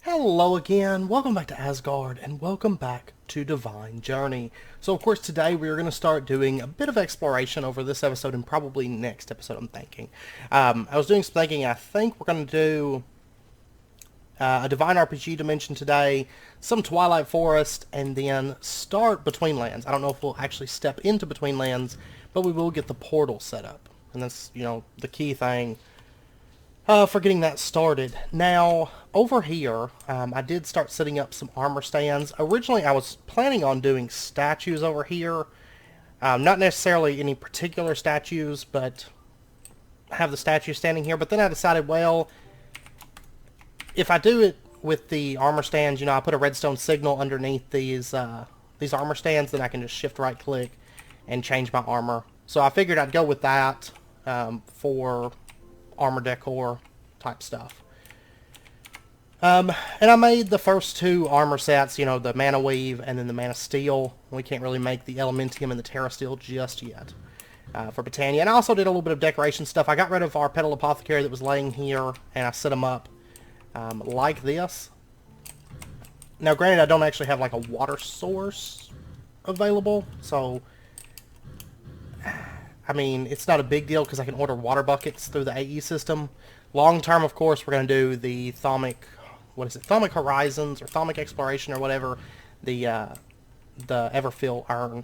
Hello again, welcome back to Asgard, and welcome back to Divine Journey. So of course today we are going to start doing a bit of exploration over this episode and probably next episode, I'm thinking. I was doing some thinking, I think we're going to do a Divine RPG dimension today, some Twilight Forest, and then start Betweenlands. I don't know if we'll actually step into Betweenlands, but we will get the portal set up. And that's, the key thing for getting that started. Now, over here, I did start setting up some armor stands. Originally, I was planning on doing statues over here. Not necessarily any particular statues, but have the statue standing here. But then I decided, well, if I do it with the armor stands, I put a redstone signal underneath these armor stands, then I can just shift right click and change my armor. So I figured I'd go with that for armor decor type stuff. And I made the first two armor sets, the Mana Weave and then the Mana Steel. We can't really make the Elementium and the Terra Steel just yet for Britannia. And I also did a little bit of decoration stuff. I got rid of our Petal Apothecary that was laying here, and I set them up like this. Now, granted, I don't actually have like a water source available, so I mean, it's not a big deal because I can order water buckets through the AE system. Long term, of course, we're going to do the Thaumic, Thaumic Horizons or Thaumic Exploration or whatever, the Everfill Urn.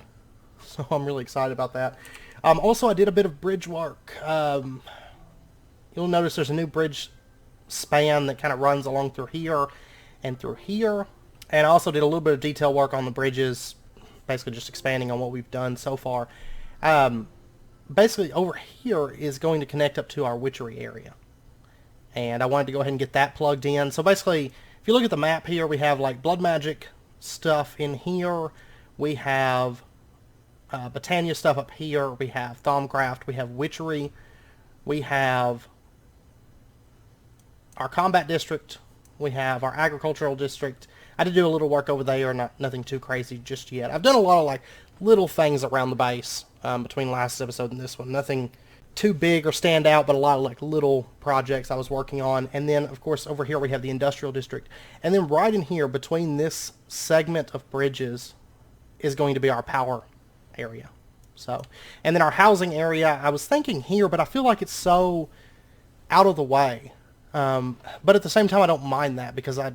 So I'm really excited about that. Also, I did a bit of bridge work. You'll notice there's a new bridge span that kind of runs along through here and through here. And I also did a little bit of detail work on the bridges, basically just expanding on what we've done so far. Basically, over here is going to connect up to our witchery area. And I wanted to go ahead and get that plugged in. So basically, if you look at the map here, we have like blood magic stuff in here. We have Britannia stuff up here. We have Thaumcraft. We have witchery. We have our combat district. We have our agricultural district. I did do a little work over there, nothing too crazy just yet. I've done a lot of like little things around the base between last episode and this one. Nothing too big or stand out, but a lot of like little projects I was working on. And then, of course, over here we have the industrial district. And then right in here, between this segment of bridges, is going to be our power area. So, and then our housing area, I was thinking here, but I feel like it's so out of the way. But at the same time, I don't mind that because I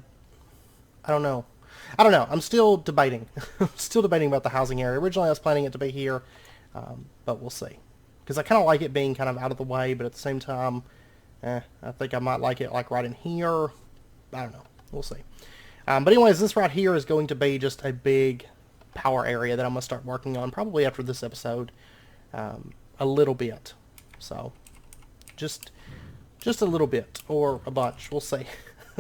don't know. I'm still debating. I'm still debating about the housing area. Originally, I was planning it to be here, but we'll see. Because I kind of like it being kind of out of the way, but at the same time, I think I might like it like right in here. I don't know. We'll see. But anyways, this right here is going to be just a big power area that I'm going to start working on probably after this episode a little bit. So, just a little bit or a bunch. We'll see.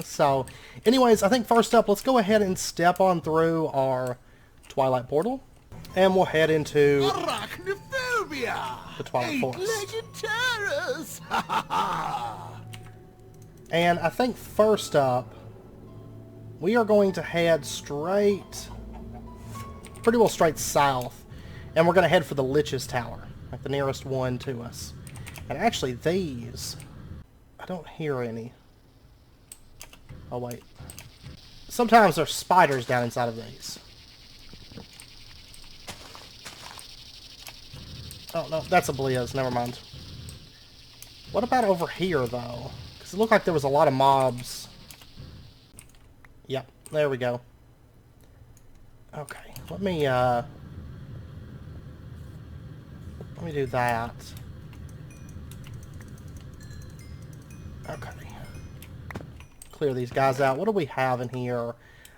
So, anyways, I think first up, let's go ahead and step on through our Twilight Portal. And we'll head into the Twilight Forest. And I think first up, we are going to head pretty well straight south. And we're going to head for the Lich's Tower, like the nearest one to us. And actually these, I don't hear any. Oh, wait. Sometimes there's spiders down inside of these. Oh, no, that's a Blizz. Never mind. What about over here, though? Because it looked like there was a lot of mobs. Yep, there we go. Okay, let me do that. Okay. Clear these guys out. What do we have in here?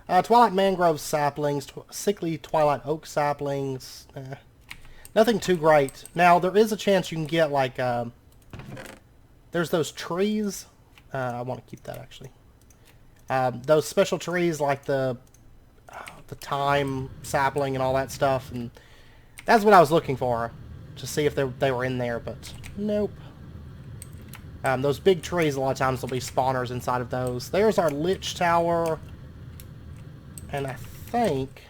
Twilight Mangrove saplings, sickly Twilight Oak saplings. Nothing too great. Now, there is a chance you can get, like, there's those trees. I want to keep that, actually. Those special trees, like the thyme sapling and all that stuff. And that's what I was looking for, to see if they were in there, but nope. Those big trees, a lot of times, there'll be spawners inside of those. There's our Lich Tower. And I think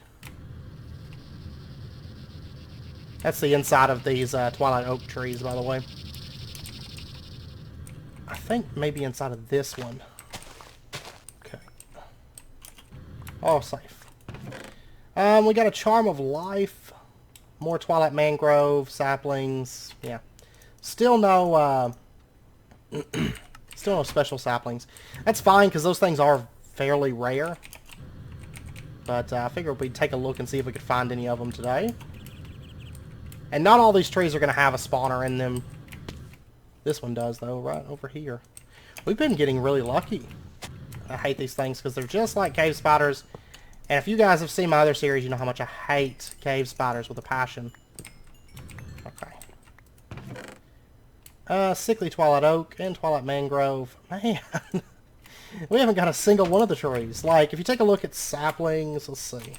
that's the inside of these Twilight Oak trees, by the way. I think maybe inside of this one. Okay. all safe. We got a Charm of Life. More Twilight Mangrove, saplings. Yeah. Still no, still no special saplings. That's fine, because those things are fairly rare. But I figured we'd take a look and see if we could find any of them today. And not all these trees are going to have a spawner in them. This one does, though, right over here. We've been getting really lucky. I hate these things because they're just like cave spiders. And if you guys have seen my other series, you know how much I hate cave spiders with a passion. Okay. Sickly Twilight Oak and Twilight Mangrove. Man, we haven't got a single one of the trees. Like, if you take a look at saplings, let's see.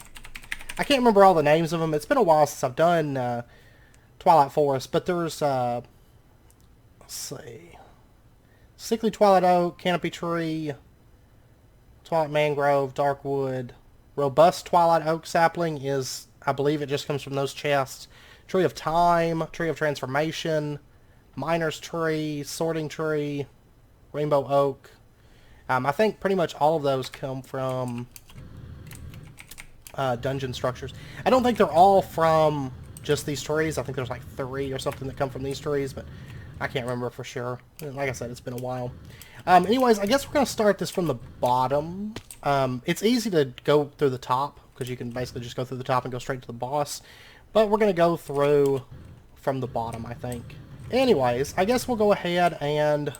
I can't remember all the names of them. It's been a while since I've done Twilight Forest, but there's, let's see. Sickly Twilight Oak, Canopy Tree, Twilight Mangrove, Darkwood. Robust Twilight Oak sapling is, I believe it just comes from those chests. Tree of Time, Tree of Transformation, Miner's Tree, Sorting Tree, Rainbow Oak. I think pretty much all of those come from dungeon structures. I don't think they're all from just these trees. I think there's like 3 or something that come from these trees, but I can't remember for sure. Like I said, it's been a while. Anyways, I guess we're going to start this from the bottom. It's easy to go through the top, because you can basically just go through the top and go straight to the boss. But we're going to go through from the bottom, I think. Anyways, I guess we'll go ahead and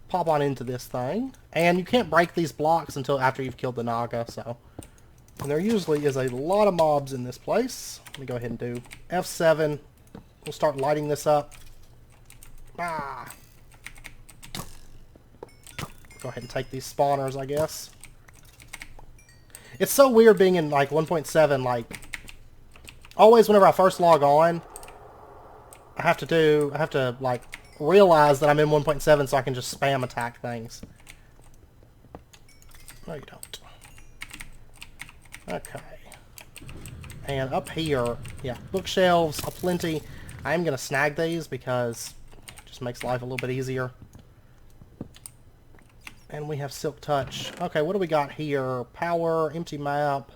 pop on into this thing. And you can't break these blocks until after you've killed the Naga, so... And there usually is a lot of mobs in this place. Let me go ahead and do F7. We'll start lighting this up. Ah! Go ahead and take these spawners, I guess. It's so weird being in, like, 1.7, like... Always whenever I first log on, I have to, like, realize that I'm in 1.7 so I can just spam attack things. No, you don't. Okay. And up here, yeah, bookshelves aplenty. I am going to snag these because it just makes life a little bit easier. And we have Silk Touch. Okay, what do we got here? Power, empty map.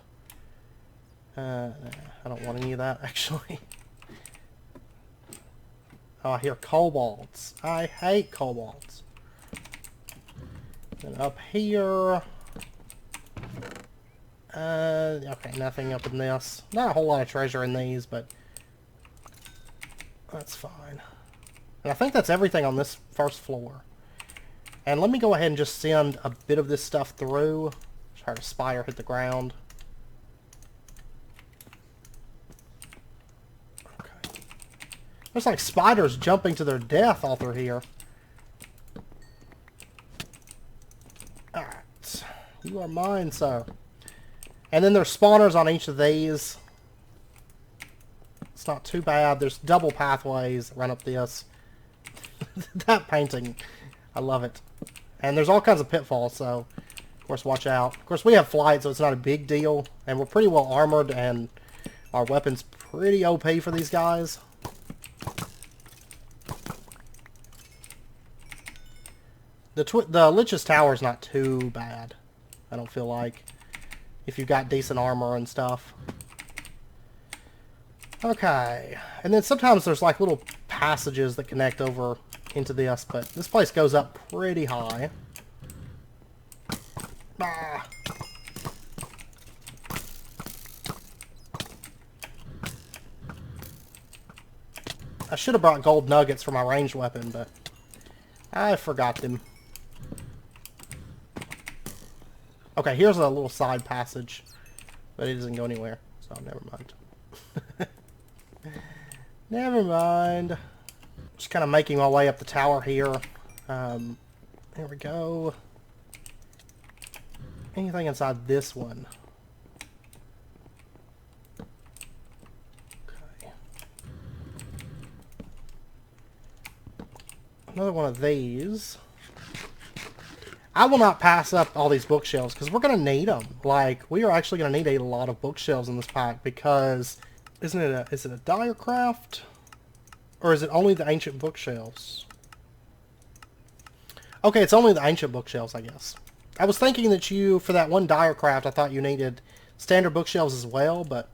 I don't want any of that, actually. Oh, I hear kobolds. I hate kobolds. And up here... okay, nothing up in this. Not a whole lot of treasure in these, but... That's fine. And I think that's everything on this first floor. And let me go ahead and just send a bit of this stuff through. Try to spire hit the ground. Okay. There's like spiders jumping to their death all through here. Alright. You are mine, sir. And then there's spawners on each of these. It's not too bad. There's double pathways that run up this. That painting, I love it. And there's all kinds of pitfalls, so of course watch out. Of course we have flight, so it's not a big deal. And we're pretty well armored, and our weapon's pretty OP for these guys. The Lich's Tower is not too bad, I don't feel like, if you've got decent armor and stuff. Okay, and then sometimes there's like little passages that connect over into this, but this place goes up pretty high. Ah. I should have brought gold nuggets for my ranged weapon, but I forgot them. Okay, here's a little side passage, but it doesn't go anywhere, so never mind. Never mind. Just kind of making my way up the tower here. There we go. Anything inside this one? Okay. Another one of these. I will not pass up all these bookshelves because we're going to need them. Like, we are actually going to need a lot of bookshelves in this pack because... is it a Direcraft? Or is it only the ancient bookshelves? Okay, it's only the ancient bookshelves, I guess. I was thinking that you, for that one Direcraft, I thought you needed standard bookshelves as well, but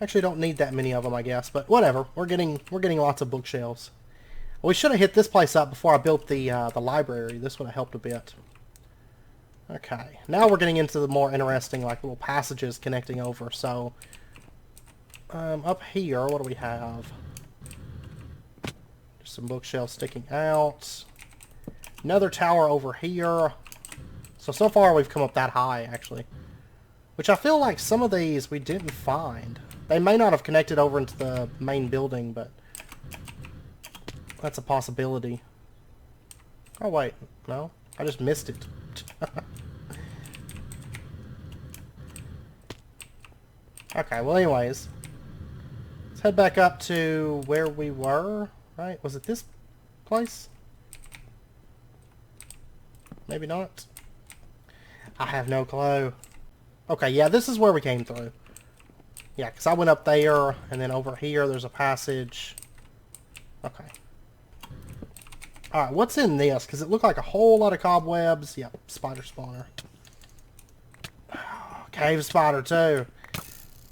actually don't need that many of them, I guess. But whatever, we're getting lots of bookshelves. We should have hit this place up before I built the library. This would have helped a bit. Okay, now we're getting into the more interesting, like, little passages connecting over. So, up here, what do we have? Just some bookshelves sticking out. Another tower over here. So far we've come up that high, actually. Which I feel like some of these we didn't find. They may not have connected over into the main building, but that's a possibility. Oh, wait. No? I just missed it. Okay, well anyways. Let's head back up to where we were, right? Was it this place? Maybe not. I have no clue. Okay, yeah, this is where we came through. Yeah, because I went up there, and then over here there's a passage. Okay. Alright, what's in this? Because it looked like a whole lot of cobwebs. Yep, spider spawner. Cave spider, too.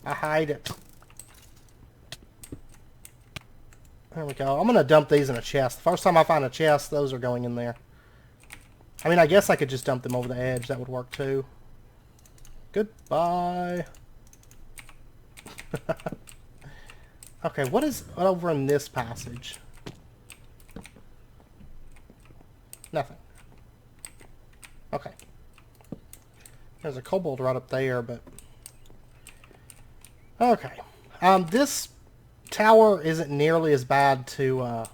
I hate it. There we go. I'm going to dump these in a chest. The first time I find a chest, those are going in there. I mean, I guess I could just dump them over the edge. That would work, too. Goodbye. Okay, what is over in this passage? Nothing. Okay. There's a kobold right up there, but... Okay. This tower isn't nearly as bad to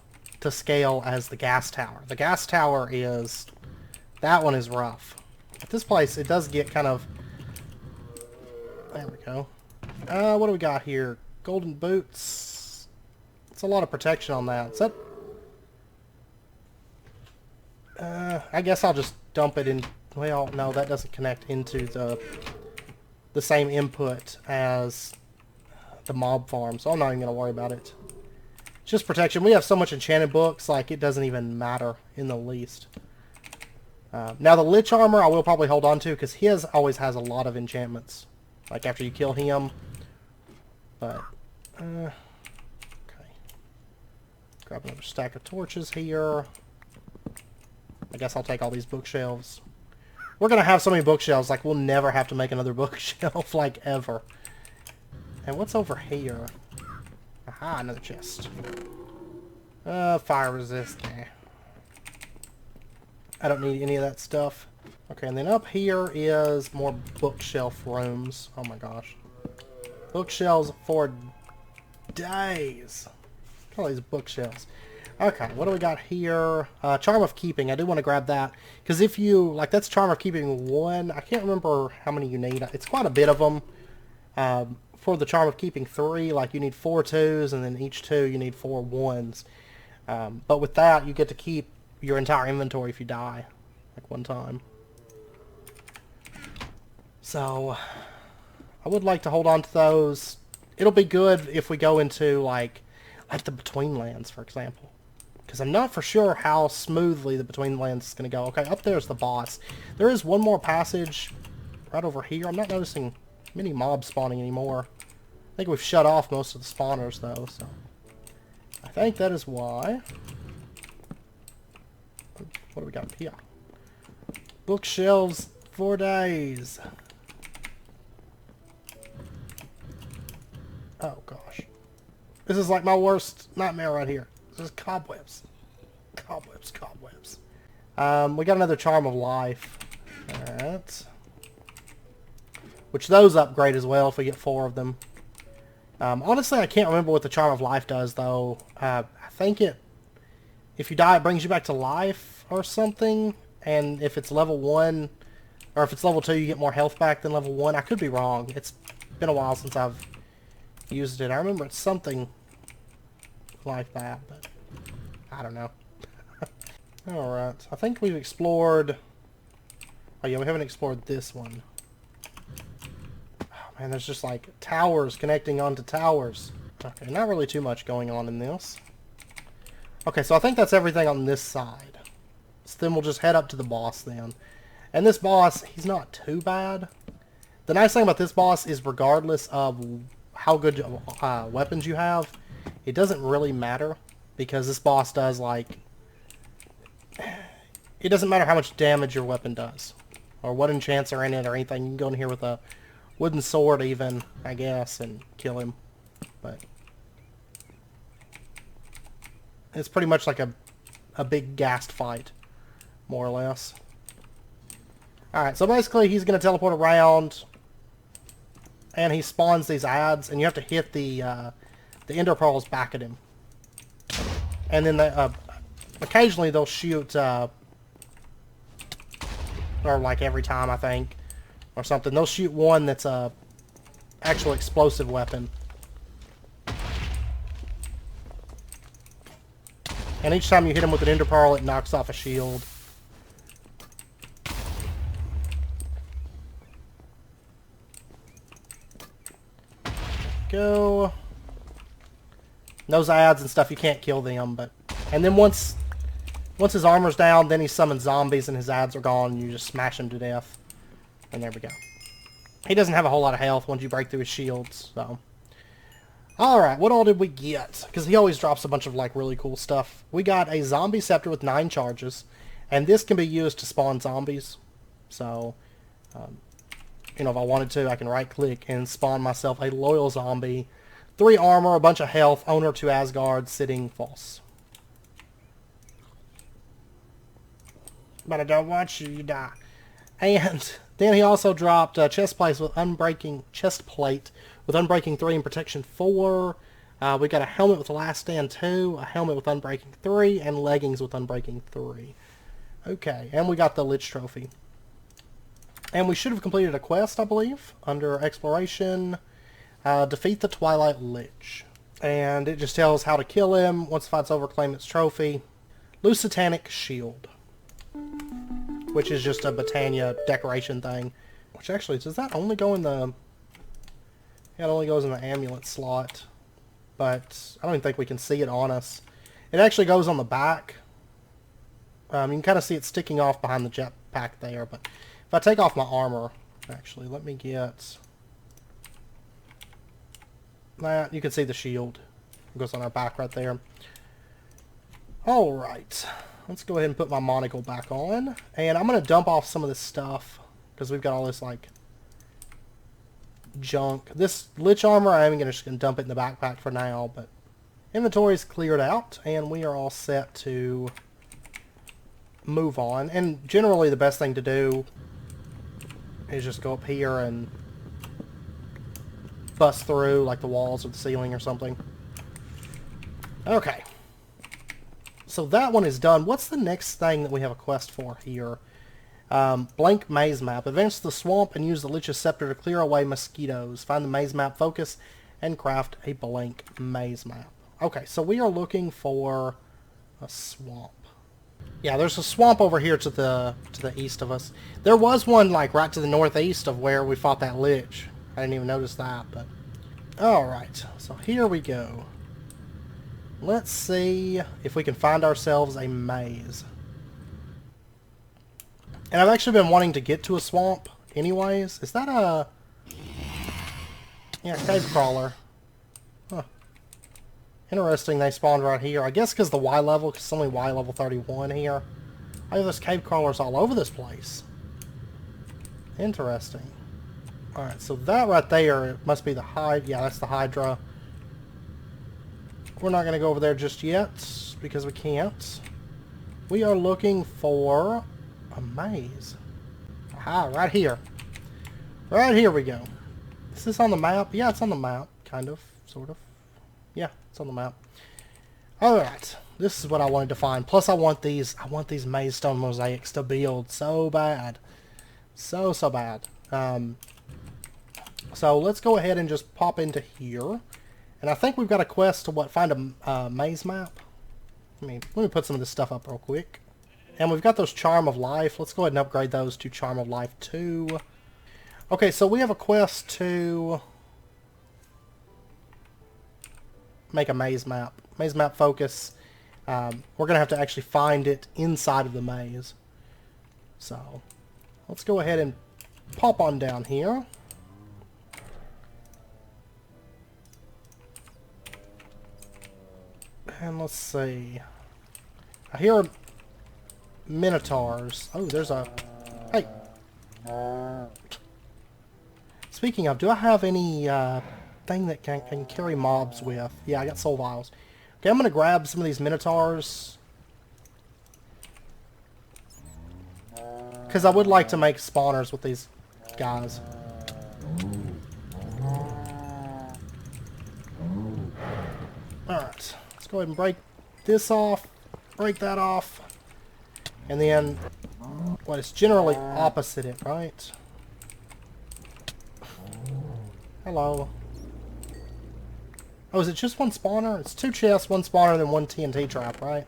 scale as the gas tower. The gas tower is... That one is rough. At this place, it does get kind of... There we go. What do we got here? Golden boots. It's a lot of protection on that. Is that... I guess I'll just dump it in... Well, no, that doesn't connect into the same input as the mob farm, so I'm not even going to worry about it. It's just protection. We have so much enchanted books, like, it doesn't even matter in the least. Now, the Lich armor I will probably hold on to, because his always has a lot of enchantments. Like, after you kill him. But, okay. Grab another stack of torches here. I guess I'll take all these bookshelves. We're going to have so many bookshelves, like, we'll never have to make another bookshelf, like, ever. And what's over here? Aha, another chest. Fire resist. Nah. I don't need any of that stuff. Okay, and then up here is more bookshelf rooms. Oh my gosh. Bookshelves for days. Look at all these bookshelves. Okay, what do we got here? Charm of Keeping. I do want to grab that. Because if you... Like, that's Charm of Keeping 1. I can't remember how many you need. It's quite a bit of them. For the Charm of Keeping 3, like, you need 4 2s, and then each 2 you need 4 1s. But with that, you get to keep your entire inventory if you die. Like, one time. So, I would like to hold on to those. It'll be good if we go into, like the Betweenlands, for example. Because I'm not for sure how smoothly the Betweenlands is going to go. Okay, up there's the boss. There is one more passage right over here. I'm not noticing many mobs spawning anymore. I think we've shut off most of the spawners, though, so... I think that is why. What do we got here? Bookshelves for days. Oh, gosh. This is like my worst nightmare right here. This is cobwebs. Cobwebs, cobwebs. We got another Charm of Life. Alright. Which those upgrade as well if we get 4 of them. Honestly, I can't remember what the Charm of Life does, though. I think it... If you die, it brings you back to life or something. And if it's level 1... Or if it's level 2, you get more health back than level 1. I could be wrong. It's been a while since I've used it. I remember it's something like that, but I don't know. Alright. I think we've explored... Oh yeah, we haven't explored this one. Man, there's just like towers connecting onto towers. Okay, not really too much going on in this. Okay, so I think that's everything on this side. So then we'll just head up to the boss then. And this boss, he's not too bad. The nice thing about this boss is regardless of how good weapons you have, it doesn't really matter. Because this boss does, like... It doesn't matter how much damage your weapon does. Or what enchants are in it or anything. You can go in here with a wooden sword even, I guess, and kill him. But... it's pretty much like a big ghast fight. More or less. Alright, so basically he's going to teleport around. And he spawns these ads. And you have to hit the ender pearls back at him. And then they, occasionally they'll shoot, or like every time I think, or something. They'll shoot one that's a actual explosive weapon. And each time you hit him with an ender pearl, it knocks off a shield. Go. Those ads and stuff, you can't kill them, but... and then once his armor's down, then he summons zombies and his ads are gone, and you just smash him to death. And there we go. He doesn't have a whole lot of health once you break through his shields, so... alright, what all did we get? Because he always drops a bunch of, like, really cool stuff. We got a zombie scepter with 9 charges, and this can be used to spawn zombies. So, you know, if I wanted to, I can right-click and spawn myself a loyal zombie. 3 armor, a bunch of health, owner to Asgard, sitting false. But I don't want you, you die. And then he also dropped a chest plate with unbreaking 3 and protection 4. We got a helmet with last stand 2, a helmet with unbreaking 3, and leggings with unbreaking 3. Okay, and we got the Lich trophy. And we should have completed a quest, I believe, under exploration. Defeat the Twilight Lich. And it just tells how to kill him. Once the fight's over, claim its trophy. Lusitanic Shield. Which is just a Britannia decoration thing. Which actually, does that only go in the... yeah, it only goes in the amulet slot. But I don't even think we can see it on us. It actually goes on the back. You can kind of see it sticking off behind the jetpack there. But if I take off my armor... actually, let me get... that, you can see the shield. It goes on our back right there. Alright. Let's go ahead and put my monocle back on. And I'm going to dump off some of this stuff. Because we've got all this, like, junk. This Lich armor, I'm just going to dump it in the backpack for now. But inventory is cleared out. And we are all set to move on. And generally the best thing to do is just go up here and bust through, like, the walls or the ceiling or something. Okay. So that one is done. What's the next thing that we have a quest for here? Blank maze map. Advance to the swamp and use the Lich's scepter to clear away mosquitoes. Find the maze map, focus, and craft a blank maze map. Okay, so we are looking for a swamp. Yeah, there's a swamp over here to the east of us. There was one, like, right to the northeast of where we fought that Lich. I didn't even notice that, but... alright, so here we go. Let's see if we can find ourselves a maze. And I've actually been wanting to get to a swamp anyways. Is that a... yeah, cave crawler. Huh. Interesting, they spawned right here. I guess because the Y level, because it's only Y level 31 here. I have those cave crawlers all over this place. Interesting. Alright, so that right there must be the Hydra. Yeah, that's the Hydra. We're not going to go over there just yet, because we can't. We are looking for a maze. Aha, right here. Right here we go. Is this on the map? Yeah, it's on the map. Kind of. Sort of. Yeah, it's on the map. Alright. This is what I wanted to find. Plus I want these maze stone mosaics to build so bad. So bad. So let's go ahead and just pop into here. And I think we've got a quest to find a maze map. Let me put some of this stuff up real quick. And we've got those Charm of Life. Let's go ahead and upgrade those to Charm of Life 2. Okay, so we have a quest to make a maze map. Maze map focus. We're going to have to actually find it inside of the maze. So, let's go ahead and pop on down here. And let's see. I hear minotaurs. Oh, there's a... Hey! Speaking of, do I have any thing that can carry mobs with? Yeah, I got soul vials. Okay, I'm going to grab some of these minotaurs. Because I would like to make spawners with these guys. Alright, let's go ahead and break this off, break that off, and then, what, it's generally opposite it, right? Hello. Oh, is it just one spawner? It's 2 chests, 1 spawner, then 1 TNT trap, right?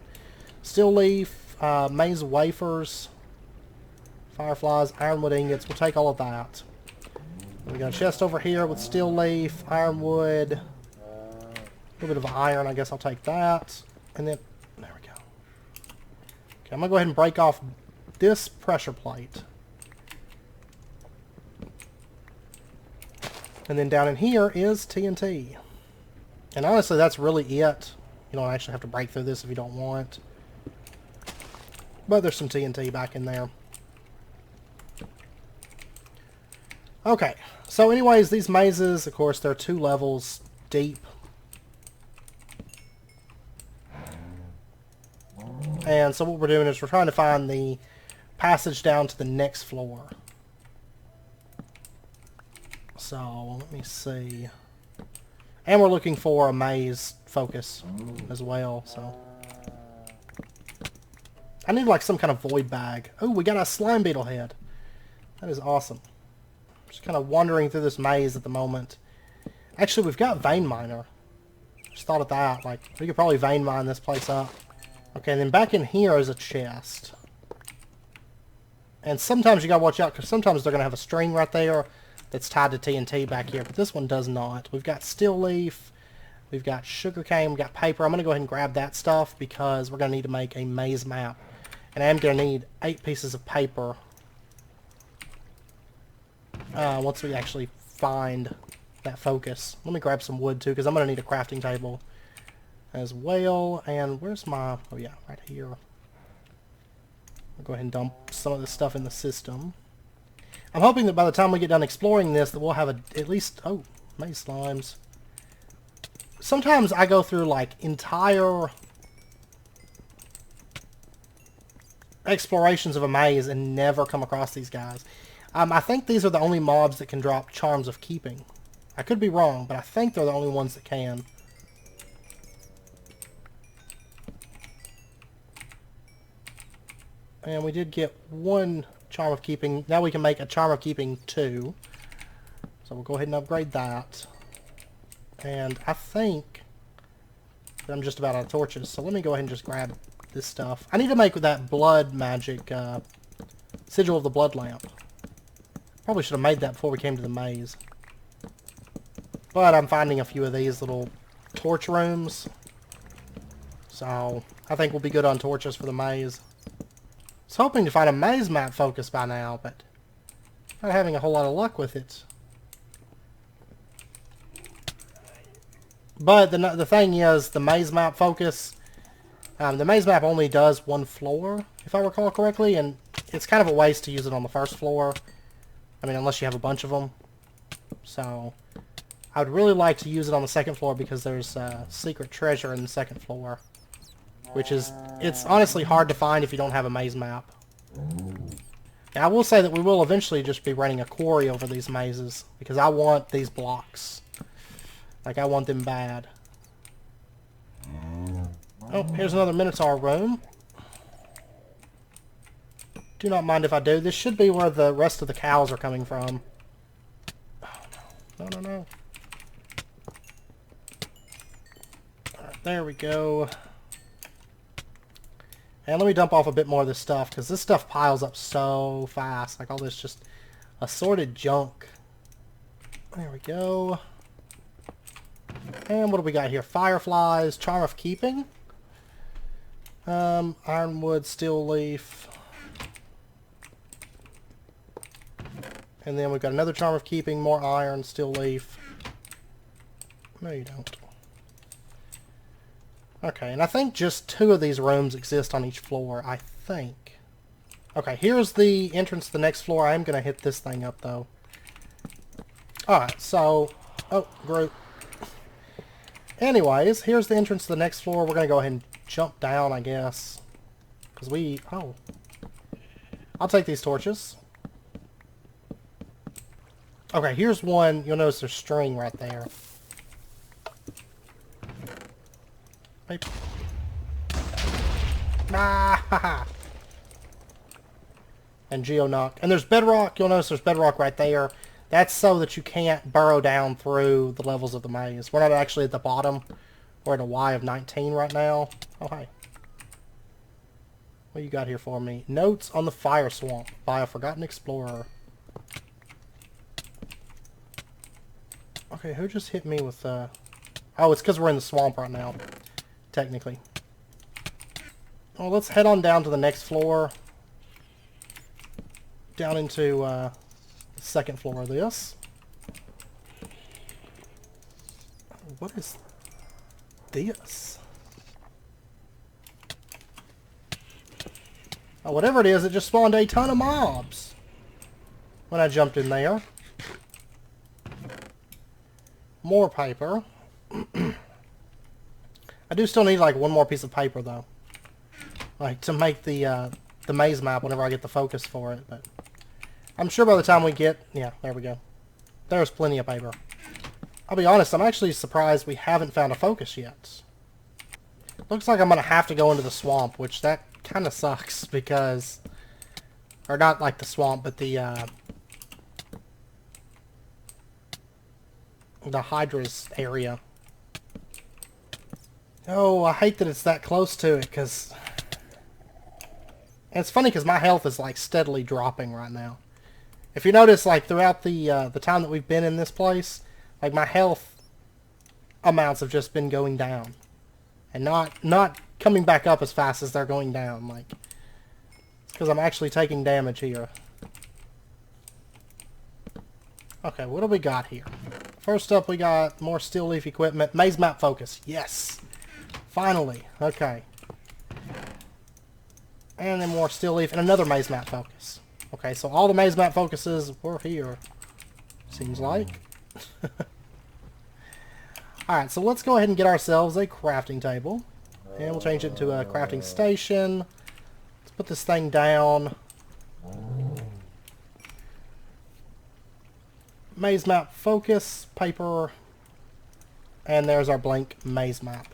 Steel leaf, maze wafers, fireflies, ironwood ingots. We'll take all of that. We got a chest over here with steel leaf, ironwood, a little bit of iron. I guess I'll take that. And then, there we go. Okay, I'm going to go ahead and break off this pressure plate. And then down in here is TNT. And honestly, that's really it. You don't actually have to break through this if you don't want. But there's some TNT back in there. Okay, so anyways, these mazes, of course, they're 2 levels deep. And so what we're doing is we're trying to find the passage down to the next floor. So, let me see. And we're looking for a maze focus as well, so. I need like some kind of void bag. Oh, we got a slime beetle head. That is awesome. Just kind of wandering through this maze at the moment. Actually, we've got vein miner. Just thought of that. Like, we could probably vein mine this place up. Okay, and then back in here is a chest. And sometimes you gotta watch out, because sometimes they're gonna have a string right there that's tied to TNT back here, but this one does not. We've got steel leaf, we've got sugarcane, we've got paper. I'm gonna go ahead and grab that stuff because we're gonna need to make a maze map. And I am gonna need 8 pieces of paper once we actually find that focus. Let me grab some wood too, because I'm going to need a crafting table as well. And where's my... Oh yeah, right here. I'll go ahead and dump some of this stuff in the system. I'm hoping that by the time we get done exploring this, that we'll have at least... Oh, maze slimes. Sometimes I go through like entire explorations of a maze and never come across these guys. I think these are the only mobs that can drop Charms of Keeping. I could be wrong, but I think they're the only ones that can. And we did get 1 Charm of Keeping. Now we can make a Charm of Keeping 2. So we'll go ahead and upgrade that. And I think that I'm just about out of torches. So let me go ahead and just grab this stuff. I need to make that blood magic sigil of the blood lamp. Probably should have made that before we came to the maze. But I'm finding a few of these little torch rooms. So I think we'll be good on torches for the maze. I was hoping to find a maze map focus by now, but not having a whole lot of luck with it. But the thing is, the maze map focus, the maze map only does 1 floor, if I recall correctly, and it's kind of a waste to use it on the first floor. I mean, unless you have a bunch of them. So, I would really like to use it on the second floor because there's secret treasure in the second floor. Which is, it's honestly hard to find if you don't have a maze map. Now, I will say that we will eventually just be running a quarry over these mazes. Because I want these blocks. Like, I want them bad. Oh, here's another Minotaur room. Do not mind if I do. This should be where the rest of the cows are coming from. Oh, no. No, no, no. Alright, there we go. And let me dump off a bit more of this stuff, because this stuff piles up so fast. Like all this just assorted junk. There we go. And what do we got here? Fireflies, Charm of Keeping. Ironwood, steel leaf. And then we've got another charm of keeping, more iron, steel leaf. No, you don't. Okay, and I think just 2 of these rooms exist on each floor, I think. Okay, here's the entrance to the next floor. I am going to hit this thing up, though. Alright, so... Oh, group. Anyways, here's the entrance to the next floor. We're going to go ahead and jump down, I guess. Because we... Oh. I'll take these torches. Okay, here's one. You'll notice there's string right there. Ah! And geoknock. And there's bedrock. You'll notice there's bedrock right there. That's so that you can't burrow down through the levels of the maze. We're not actually at the bottom. We're at a Y of 19 right now. Oh, hi. What you got here for me? Notes on the fire swamp by a forgotten explorer. Okay, who just hit me with Oh, it's because we're in the swamp right now. Technically. Well, let's head on down to the next floor. Down into the second floor of this. What is this? Oh, whatever it is, it just spawned a ton of mobs when I jumped in there. More paper. I do still need like one more piece of paper though, like to make the maze map whenever I get the focus for it. But I'm sure by the time we get, yeah, there we go. There's plenty of paper. I'll be honest, I'm actually surprised we haven't found a focus yet. Looks like I'm gonna have to go into the swamp, which that kind of sucks because, or not like the swamp, but the Hydra's area. Oh, I hate that it's that close to it, because... And it's funny because my health is, like, steadily dropping right now. If you notice, like, throughout the time that we've been in this place, like, my health amounts have just been going down. And not coming back up as fast as they're going down, like... It's because I'm actually taking damage here. Okay, what do we got here? First up, we got more steel leaf equipment. Maze map focus. Yes! Finally. Okay. And then more steel leaf and another maze map focus. Okay, so all the maze map focuses were here. Seems like. Alright, so let's go ahead and get ourselves a crafting table. And we'll change it to a crafting station. Let's put this thing down. Maze map focus, paper, and there's our blank maze map.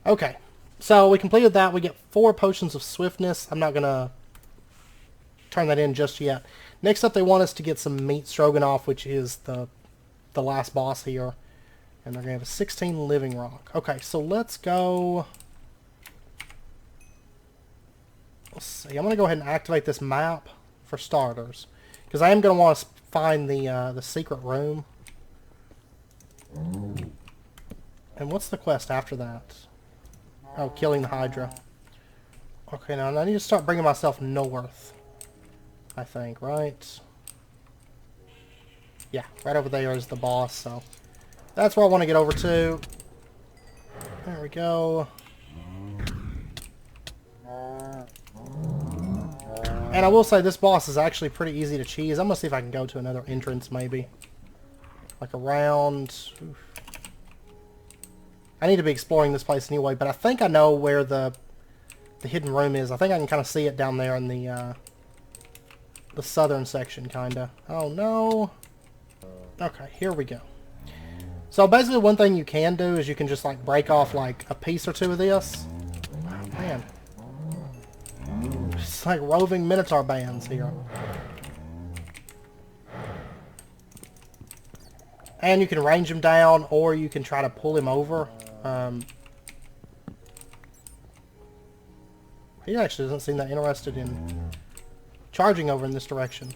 Okay, so we completed that. We get 4 potions of swiftness. I'm not going to turn that in just yet. Next up, they want us to get some meat stroganoff, which is the last boss here. And they're going to have a 16 living rock. Okay, so let's go... Let's see. I'm going to go ahead and activate this map for starters. Because I am going to want to find the secret room. And what's the quest after that? Oh, killing the Hydra. Okay, now I need to start bringing myself north. I think, right? Yeah, right over there is the boss, so... That's where I want to get over to. There we go. And I will say this boss is actually pretty easy to cheese. I'm going to see if I can go to another entrance, maybe. Like around... Oof. I need to be exploring this place anyway, but I think I know where the hidden room is. I think I can kind of see it down there in the southern section, kind of. Oh, no. Okay, here we go. So basically one thing you can do is you can just like break off like a piece or 2 of this. Oh, man. It's like roving Minotaur bands here. And you can range him down, or you can try to pull him over. He actually doesn't seem that interested in charging over in this direction.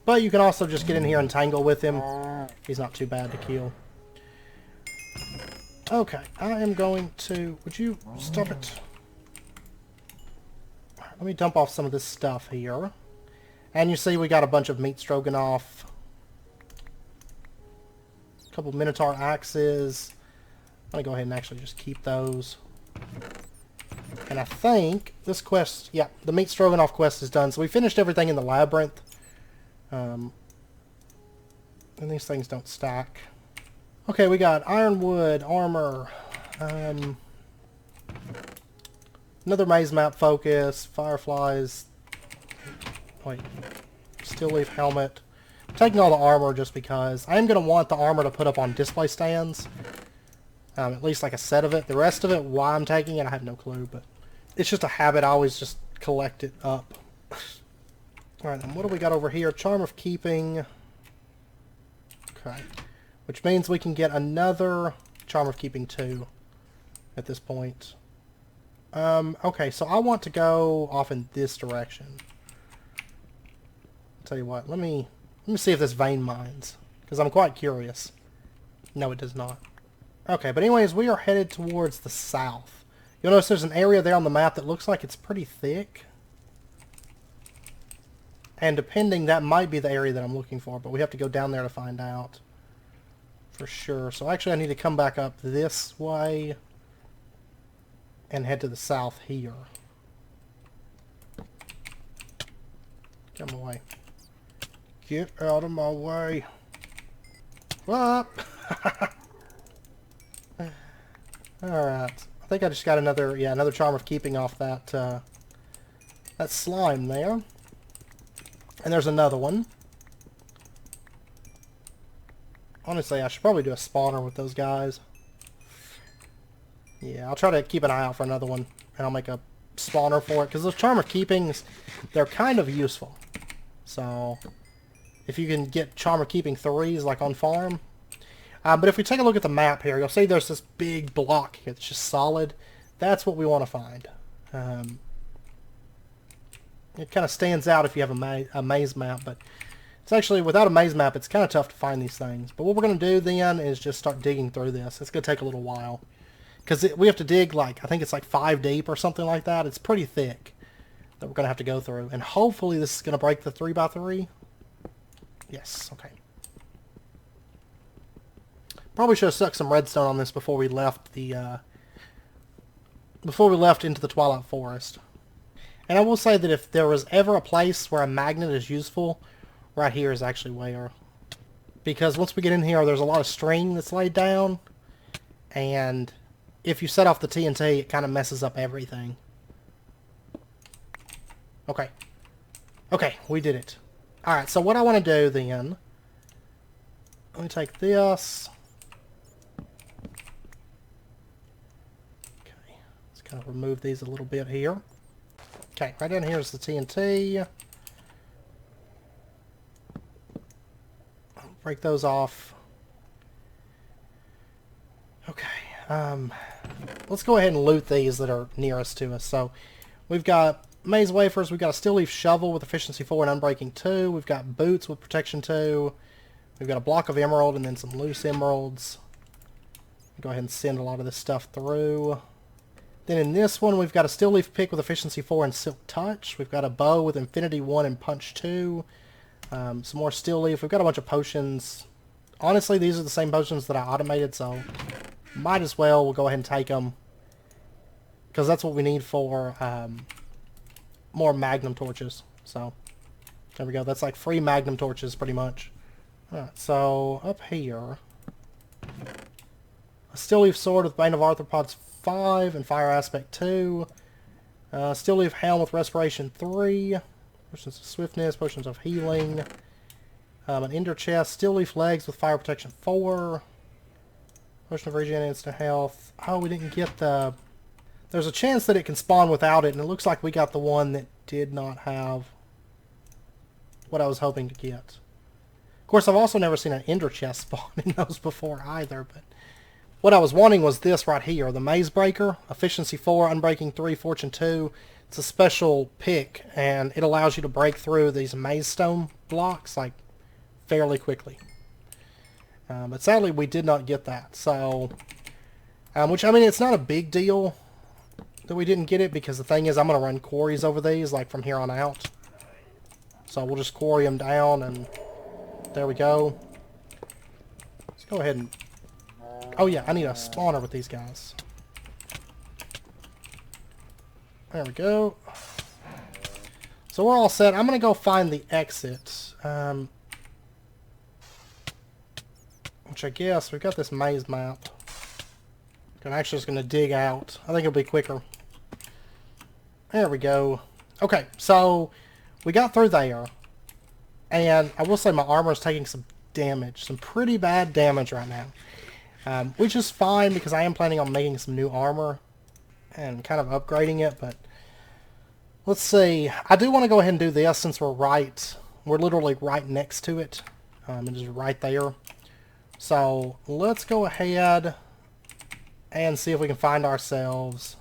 But you can also just get in here and tangle with him. He's not too bad to kill. Okay, I am going to... Would you stop it? Let me dump off some of this stuff here. And you see we got a bunch of meat stroganoff. A couple Minotaur axes. I'm going to go ahead and actually just keep those. And I think this quest... Yeah, the meat stroganoff quest is done. So we finished everything in the labyrinth. And these things don't stack. Okay, we got ironwood, armor, another maze map focus, fireflies, wait, steel leaf helmet. I'm taking all the armor just because. I am going to want the armor to put up on display stands, at least like a set of it. The rest of it, why I'm taking it, I have no clue, but it's just a habit. I always just collect it up. Alright, then what do we got over here? Charm of Keeping. Okay. Which means we can get another Charm of Keeping 2 at this point. Okay, so I want to go off in this direction. I'll tell you what, let me see if this vein mines, because I'm quite curious. No, it does not. Okay, but anyways, we are headed towards the south. You'll notice there's an area there on the map that looks like it's pretty thick. And depending, that might be the area that I'm looking for, but we have to go down there to find out. For sure. So actually I need to come back up this way and head to the south here. Get my way. Get out of my way. Up. Alright. I think I just got another Charm of Keeping off that that slime there. And there's another one. Honestly, I should probably do a spawner with those guys. Yeah, I'll try to keep an eye out for another one, and I'll make a spawner for it, because those Charm of Keepings, they're kind of useful. So, if you can get Charm of Keeping 3s, like on farm. But if we take a look at the map here, you'll see there's this big block here that's just solid. That's what we want to find. It kind of stands out if you have a maze map, but it's actually, without a maze map, it's kind of tough to find these things. But what we're going to do then is just start digging through this. It's going to take a little while. Because we have to dig, like, I think it's like 5 deep or something like that. It's pretty thick that we're going to have to go through. And hopefully this is going to break the 3x3. Yes, okay. Probably should have stuck some redstone on this before we left the, into the Twilight Forest. And I will say that if there was ever a place where a magnet is useful, right here is actually where. Because once we get in here, there's a lot of string that's laid down. And if you set off the TNT, it kind of messes up everything. Okay. Okay, we did it. Alright, so what I want to do then... Let me take this. Okay, let's kind of remove these a little bit here. Okay, right down here is the TNT. Break those off. Okay, let's go ahead and loot these that are nearest to us. So, we've got maze wafers, we've got a steel leaf shovel with efficiency 4 and unbreaking 2, we've got boots with protection 2, we've got a block of emerald and then some loose emeralds. Go ahead and send a lot of this stuff through. Then in this one, we've got a steel leaf pick with efficiency 4 and silk touch. We've got a bow with infinity 1 and punch 2. Some more steel leaf. We've got a bunch of potions. Honestly, these are the same potions that I automated, so might as well. We'll go ahead and take them. Because that's what we need for more magnum torches. So, there we go. That's like free magnum torches, pretty much. Alright, so up here. A steel leaf sword with Bane of Arthropods 5 and Fire Aspect 2. Steel leaf helm with Respiration 3. Potions of Swiftness, Potions of Healing. An Ender chest. Steel leaf legs with Fire Protection 4. Potion of Regen Instant Health. Oh, we didn't get the... There's a chance that it can spawn without it, and it looks like we got the one that did not have what I was hoping to get. Of course, I've also never seen an Ender chest spawn in those before either, but... What I was wanting was this right here, the Maze Breaker, Efficiency 4, Unbreaking 3, Fortune 2. It's a special pick, and it allows you to break through these maze stone blocks, like, fairly quickly. But sadly, we did not get that, so Which, I mean, it's not a big deal that we didn't get it, because the thing is I'm going to run quarries over these, like, from here on out. So we'll just quarry them down, and there we go. Let's go ahead and... Oh yeah, I need a spawner with these guys. There we go. So we're all set. I'm going to go find the exit. Which I guess we've got this maze map. I'm actually just going to dig out. I think it'll be quicker. There we go. Okay, so we got through there. And I will say my armor is taking some damage. Some pretty bad damage right now. Which is fine, because I am planning on making some new armor and kind of upgrading it, but let's see. I do want to go ahead and do this since we're literally right next to it. It is right there. So let's go ahead and see if we can find ourselves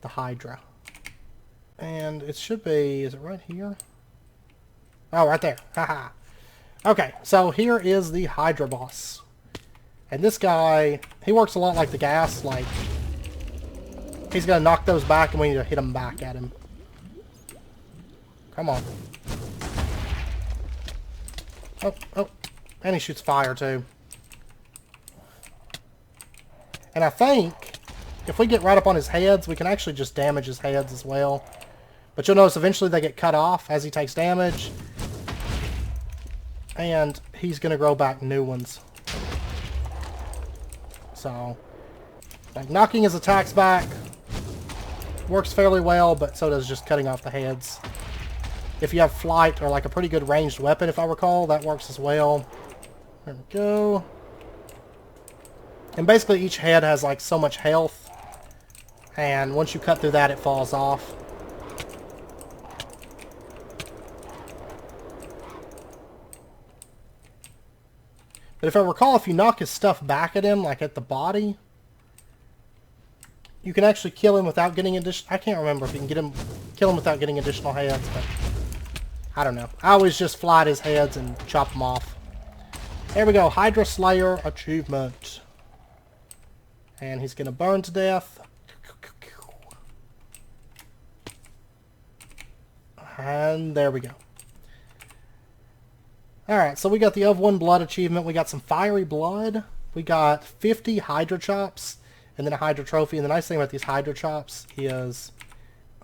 the Hydra. And it should be, is it right here? Oh, right there. Haha. Okay, so here is the Hydra boss. And this guy, he works a lot like the gas, like, he's going to knock those back and we need to hit them back at him. Come on. Oh, oh. And he shoots fire too. And I think if we get right up on his heads, we can actually just damage his heads as well. But you'll notice eventually they get cut off as he takes damage. And he's going to grow back new ones. So, like, knocking his attacks back works fairly well, but so does just cutting off the heads. If you have flight or like a pretty good ranged weapon, if I recall, that works as well. There we go. And basically each head has like so much health, and once you cut through that, it falls off. But if I recall, if you knock his stuff back at him, like at the body, you can actually kill him without getting additional... I can't remember if you can kill him without getting additional heads, but I don't know. I always just fly at his heads and chop them off. There we go, Hydra Slayer achievement. And he's going to burn to death. And there we go. Alright, so we got the Of One Blood achievement. We got some fiery blood. We got 50 Hydra chops. And then a Hydra trophy. And the nice thing about these Hydra chops is...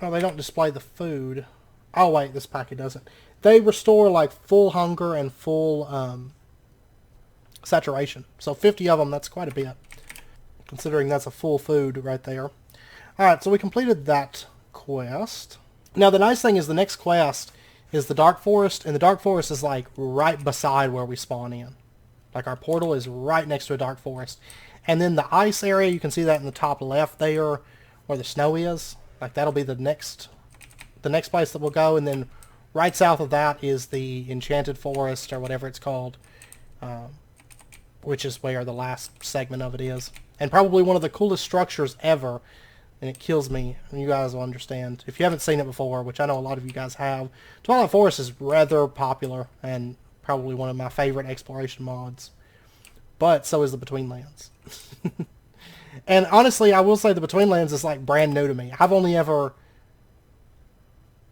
Oh, they don't display the food. Oh, wait, this packet doesn't. They restore, like, full hunger and full saturation. So 50 of them, that's quite a bit. Considering that's a full food right there. Alright, so we completed that quest. Now, the nice thing is the next quest is the Dark Forest. And the Dark Forest is, like, right beside where we spawn in. Like, our portal is right next to a Dark Forest. And then the ice area, you can see that in the top left there, where the snow is. Like, that'll be the next place that we'll go. And then right south of that is the Enchanted Forest, or whatever it's called. Which is where the last segment of it is. And probably one of the coolest structures ever. And it kills me, and you guys will understand. If you haven't seen it before, which I know a lot of you guys have, Twilight Forest is rather popular, and probably one of my favorite exploration mods. But so is the Betweenlands. And honestly, I will say the Betweenlands is like brand new to me. I've only ever...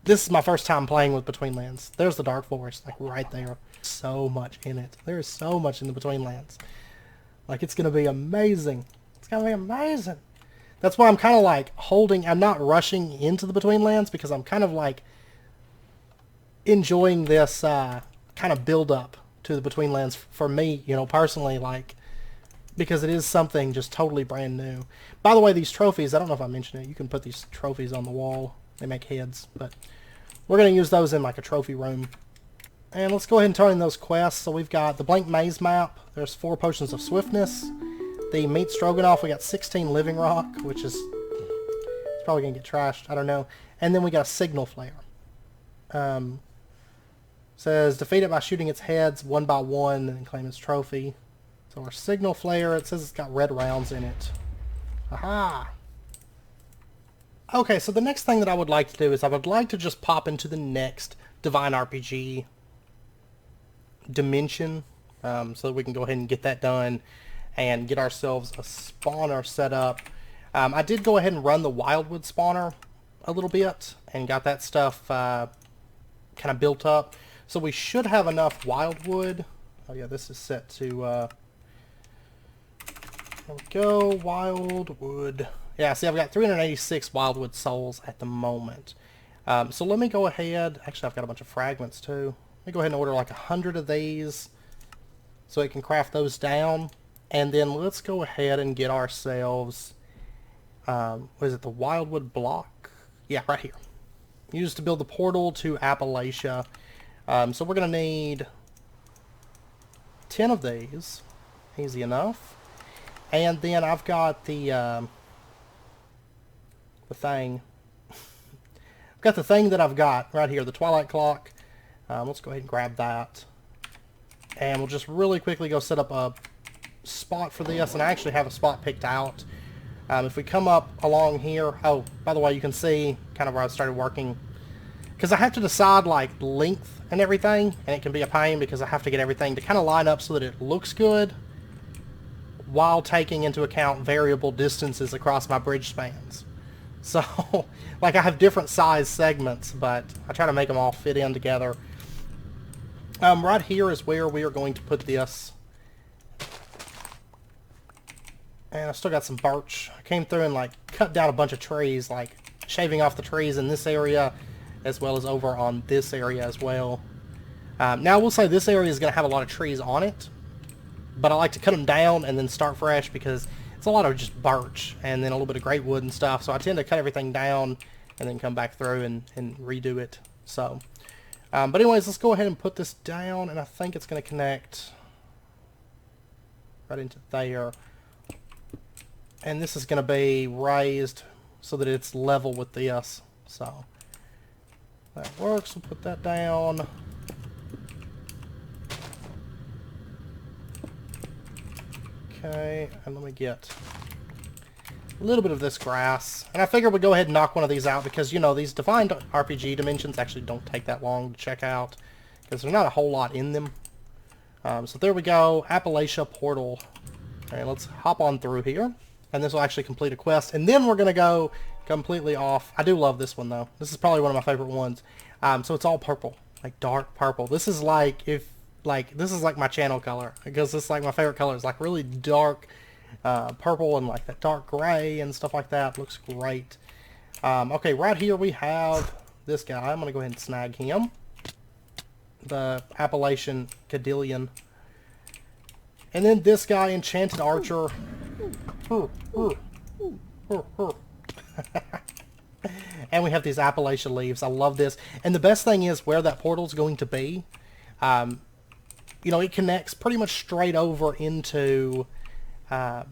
This is my first time playing with Betweenlands. There's the Dark Forest, like right there. So much in it. There is so much in the Betweenlands. Like, it's going to be amazing. It's going to be amazing. That's why I'm kind of like holding... I'm not rushing into the Betweenlands, because I'm kind of like enjoying this kind of build-up to the Betweenlands for me, you know, personally, like... Because it is something just totally brand new. By the way, these trophies, I don't know if I mentioned it, you can put these trophies on the wall. They make heads, but we're going to use those in like a trophy room. And let's go ahead and turn in those quests. So we've got the blank maze map. There's 4 potions of swiftness. The meat stroganoff, we got 16 living rock, which is it's probably going to get trashed. I don't know. And then we got a signal flare. Says defeat it by shooting its heads one by one and claim its trophy. So our signal flare, it says it's got red rounds in it. Aha! Okay, so the next thing that I would like to do is I would like to just pop into the next Divine RPG dimension, so that we can go ahead and get that done. and get ourselves a spawner set up. I did go ahead and run the wildwood spawner a little bit and got that stuff kind of built up. So we should have enough wildwood. Oh yeah, this is set to... there we go, wildwood. Yeah, see, I've got 386 wildwood souls at the moment. So let me go ahead... Actually, I've got a bunch of fragments, too. Let me go ahead and order like 100 of these so I can craft those down. And then let's go ahead and get ourselves... what is it, the wildwood block? Yeah, right here. Used to build the portal to Appalachia. So we're going to need 10 of these. Easy enough. And then I've got the thing. I've got the thing that I've got right here, the Twilight clock. Let's go ahead and grab that. And we'll just really quickly go set up a spot for this. And I actually have a spot picked out. If we come up along here... Oh, by the way, you can see kind of where I started working. Because I have to decide, like, length and everything. And it can be a pain because I have to get everything to kind of line up so that it looks good, while taking into account variable distances across my bridge spans. So, like, I have different size segments, but I try to make them all fit in together. Right here is where we are going to put this. And I still got some birch. I came through and, like, cut down a bunch of trees, like, shaving off the trees in this area, as well as over on this area as well. Now, I will say this area is going to have a lot of trees on it, but I like to cut them down and then start fresh because it's a lot of just birch and then a little bit of great wood and stuff. So I tend to cut everything down and then come back through and redo it. So, but anyways, let's go ahead and put this down, and I think it's going to connect right into there. And this is going to be raised so that it's level with this. So that works. We'll put that down. Okay, and let me get a little bit of this grass. And I figured we'd go ahead and knock one of these out because, you know, these defined RPG dimensions actually don't take that long to check out because there's not a whole lot in them. So there we go, Appalachia portal. Okay, let's hop on through here. And this will actually complete a quest. And then we're going to go completely off. I do love this one, though. This is probably one of my favorite ones. So it's all purple, like dark purple. This is like this is like my channel color because this is like my favorite color. It's like really dark purple and like that dark gray and stuff like that. Looks great. Okay, right here we have this guy. I'm going to go ahead and snag him. The Appalachian Cadillion. And then this guy, Enchanted Archer. And we have these Appalachia leaves. I love this. And the best thing is where that portal is going to be. You know, it connects pretty much straight over into the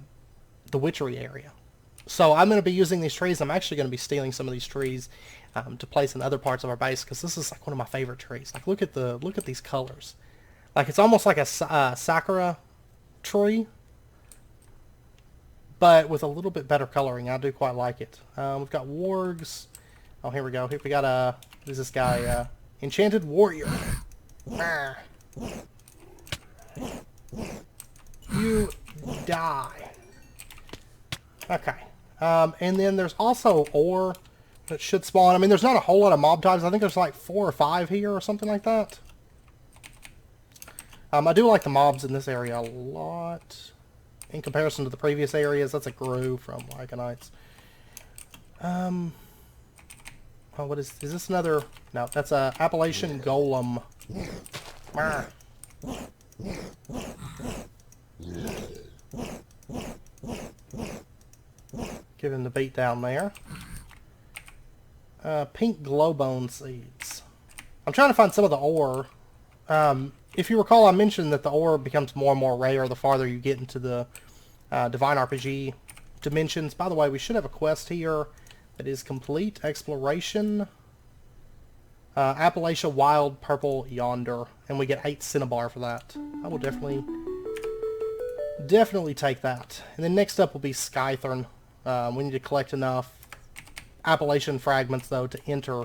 witchery area. So I'm going to be using these trees. I'm actually going to be stealing some of these trees to place in other parts of our base because this is like one of my favorite trees. Like look at these colors. Like it's almost like a sakura tree, but with a little bit better coloring. I do quite like it. We've got wargs. Oh, here we go. Here we got who's this guy? Enchanted Warrior. You die. Okay. And then there's also ore that should spawn. I mean, there's not a whole lot of mob types. I think there's like 4 or 5 here or something like that. I do like the mobs in this area a lot. In comparison to the previous areas, that's a grove from Lycanites. Oh, what is this another? No, that's a Appalachian Golem. Give him the beat down there. Pink glowbone seeds. I'm trying to find some of the ore. If you recall, I mentioned that the ore becomes more and more rare the farther you get into the Divine RPG dimensions. By the way, we should have a quest here that is complete exploration. Appalachia Wild Purple Yonder. And we get 8 cinnabar for that. I will definitely take that. And then next up will be Skythorn. We need to collect enough Appalachian fragments, though, to enter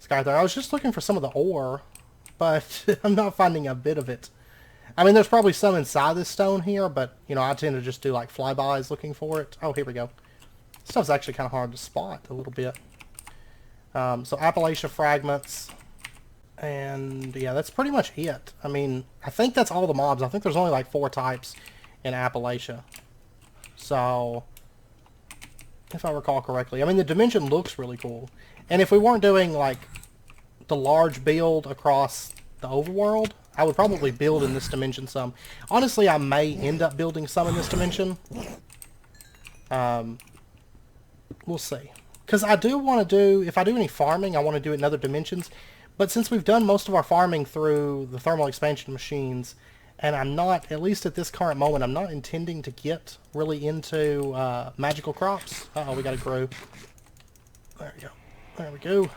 Skythorn. I was just looking for some of the ore, but I'm not finding a bit of it. I mean, there's probably some inside this stone here, but, you know, I tend to just do, like, flybys looking for it. Oh, here we go. Stuff's actually kind of hard to spot a little bit. So Appalachia fragments. And, yeah, that's pretty much it. I mean, I think that's all the mobs. I think there's only, like, 4 types in Appalachia. So, if I recall correctly. I mean, the dimension looks really cool. And if we weren't doing, like, the large build across the overworld, I would probably build in this dimension some. Honestly, I may end up building some in this dimension. We'll see. Because I do want to do, if I do any farming, I want to do it in other dimensions. But since we've done most of our farming through the thermal expansion machines, and I'm not, at least at this current moment, I'm not intending to get really into magical crops. Uh-oh, we got a grow. There we go. There we go.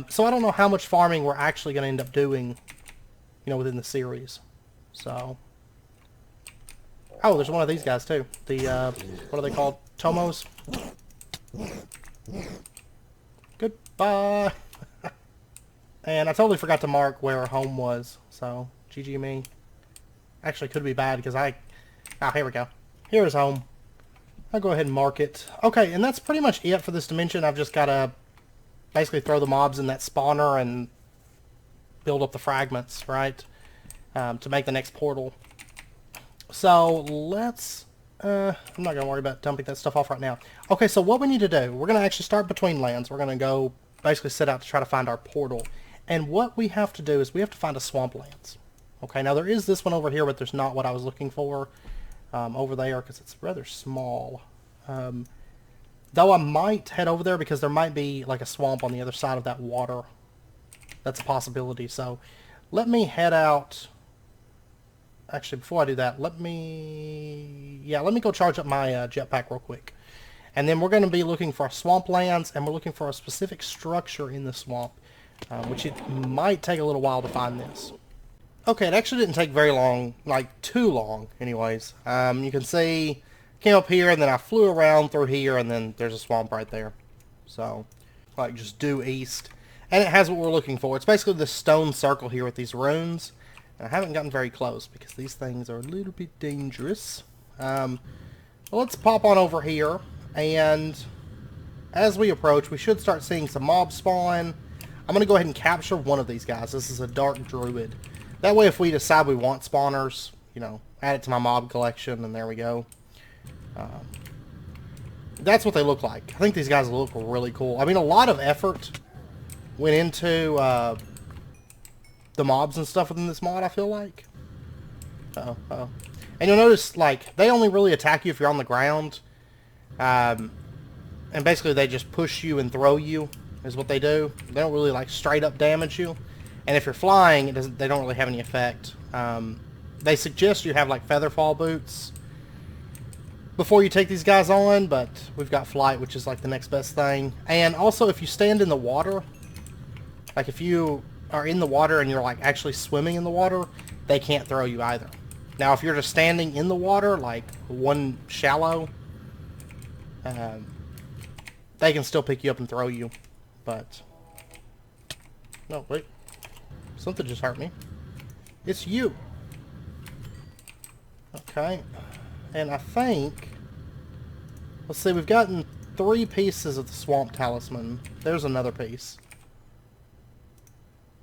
So I don't know how much farming we're actually going to end up doing, you know, within the series. So. Oh, there's one of these guys too. The, what are they called? Tomos? Goodbye. And I totally forgot to mark where our home was. So, GG me. Actually, could be bad because ah, here we go. Here's home. I'll go ahead and mark it. Okay, and that's pretty much it for this dimension. I've just got to basically throw the mobs in that spawner and build up the fragments, right? To make the next portal. So, let's... I'm not going to worry about dumping that stuff off right now. Okay, so what we need to do, we're going to actually start Betweenlands. We're going to go basically set out to try to find our portal. And what we have to do is we have to find a swamplands. Okay, now there is this one over here, but there's not what I was looking for over there because it's rather small. Though I might head over there because there might be like a swamp on the other side of that water. That's a possibility. So let me head out. Actually, before I do that, let me go charge up my jetpack real quick. And then we're going to be looking for swamplands, and we're looking for a specific structure in the swamp, which it might take a little while to find this. Okay, it actually didn't take very long, like too long anyways. You can see, came up here, and then I flew around through here, and then there's a swamp right there. So, like, just due east. And it has what we're looking for. It's basically this stone circle here with these runes. And I haven't gotten very close because these things are a little bit dangerous. Well, let's pop on over here. And as we approach, we should start seeing some mobs spawn. I'm going to go ahead and capture one of these guys. This is a dark druid. That way, if we decide we want spawners, you know, add it to my mob collection, and there we go. That's what they look like. I think these guys look really cool. I mean, a lot of effort went into the mobs and stuff within this mod, I feel like. Uh-oh. And you'll notice, like, they only really attack you if you're on the ground. And basically they just push you and throw you, is what they do. They don't really, like, straight up damage you. And if you're flying, they don't really have any effect. They suggest you have, like, featherfall boots before you take these guys on, but we've got flight, which is, like, the next best thing. And also, if you stand in the water, like, if you are in the water and you're, like, actually swimming in the water, they can't throw you either. Now, if you're just standing in the water, like, one shallow, they can still pick you up and throw you, but... No, wait. Something just hurt me. It's you. Okay. And I think... Let's see, we've gotten 3 pieces of the swamp talisman. There's another piece.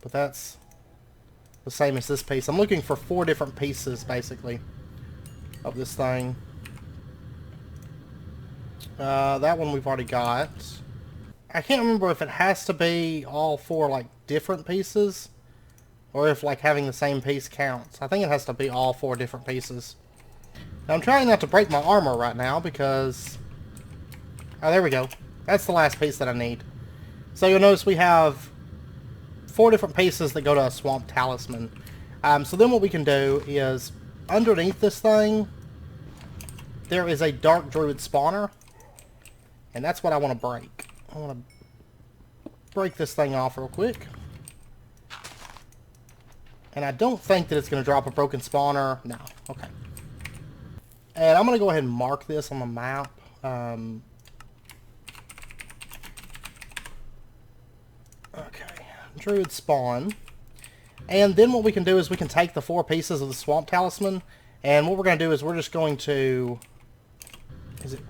But that's the same as this piece. I'm looking for 4 different pieces, basically, of this thing. That one we've already got. I can't remember if it has to be all 4, like, different pieces, or if, like, having the same piece counts. I think it has to be all 4 different pieces. Now, I'm trying not to break my armor right now, because... Oh, there we go. That's the last piece that I need. So you'll notice we have 4 different pieces that go to a swamp talisman. So then what we can do is, underneath this thing, there is a dark druid spawner. And that's what I want to break. I want to break this thing off real quick. And I don't think that it's going to drop a broken spawner. No. Okay. And I'm going to go ahead and mark this on the map. Okay. Druid spawn. And then what we can do is we can take the 4 pieces of the swamp talisman, and what we're going to do is we're just going to... Is it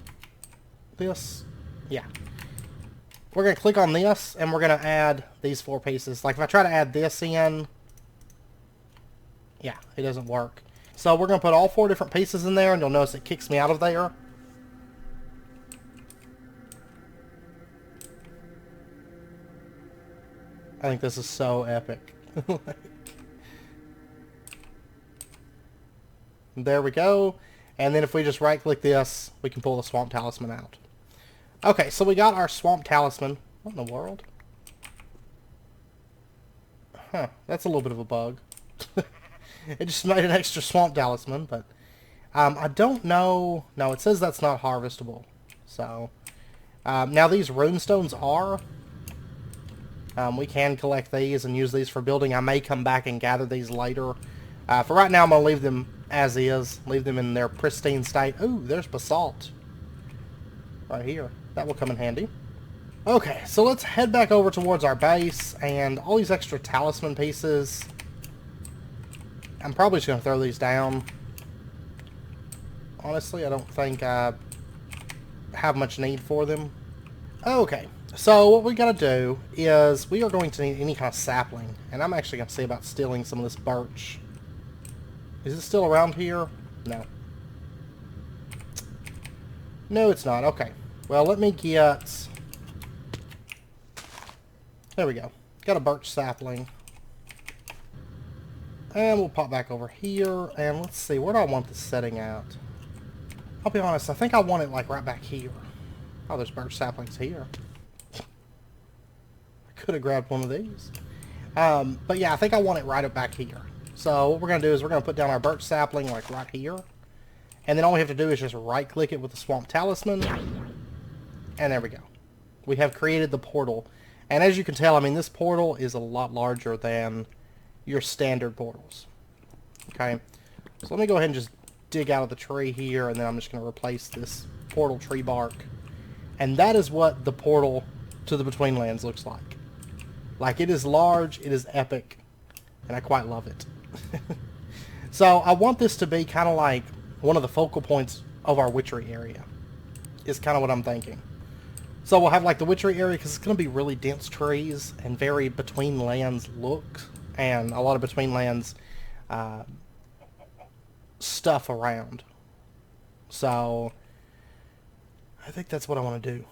this? Yeah. We're going to click on this, and we're going to add these 4 pieces. Like, if I try to add this in... Yeah, it doesn't work. So we're going to put all 4 different pieces in there, and you'll notice it kicks me out of there. I think this is so epic. There we go. And then if we just right-click this, we can pull the swamp talisman out. Okay, so we got our swamp talisman. What in the world? Huh, that's a little bit of a bug. It just made an extra swamp talisman, but I don't know. No, it says that's not harvestable. So now these runestones are. We can collect these and use these for building. I may come back and gather these later. For right now, I'm going to leave them as is. Leave them in their pristine state. Ooh, there's basalt. Right here. That will come in handy. Okay, so let's head back over towards our base. And all these extra talisman pieces... I'm probably just going to throw these down. Honestly, I don't think I have much need for them. Okay, so what we got to do is we are going to need any kind of sapling. And I'm actually going to see about stealing some of this birch. Is it still around here? No. No, it's not. Okay. Well, let me get... There we go. Got a birch sapling. And we'll pop back over here, and let's see, where do I want this setting at? I'll be honest, I think I want it like right back here. Oh, there's birch saplings here. I could have grabbed one of these. But yeah, I think I want it right up back here. So what we're going to do is we're going to put down our birch sapling like right here. And then all we have to do is just right click it with the swamp talisman. And there we go. We have created the portal. And as you can tell, I mean, this portal is a lot larger than your standard portals. Okay, so let me go ahead and just dig out of the tree here, and then I'm just going to replace this portal tree bark. And that is what the portal to the Betweenlands looks like. Like, it is large, it is epic, and I quite love it. So I want this to be kind of like one of the focal points of our witchery area, is kind of what I'm thinking. So we'll have like the witchery area, because it's going to be really dense trees and very Betweenlands look. And a lot of Betweenlands stuff around. So I think that's what I want to do,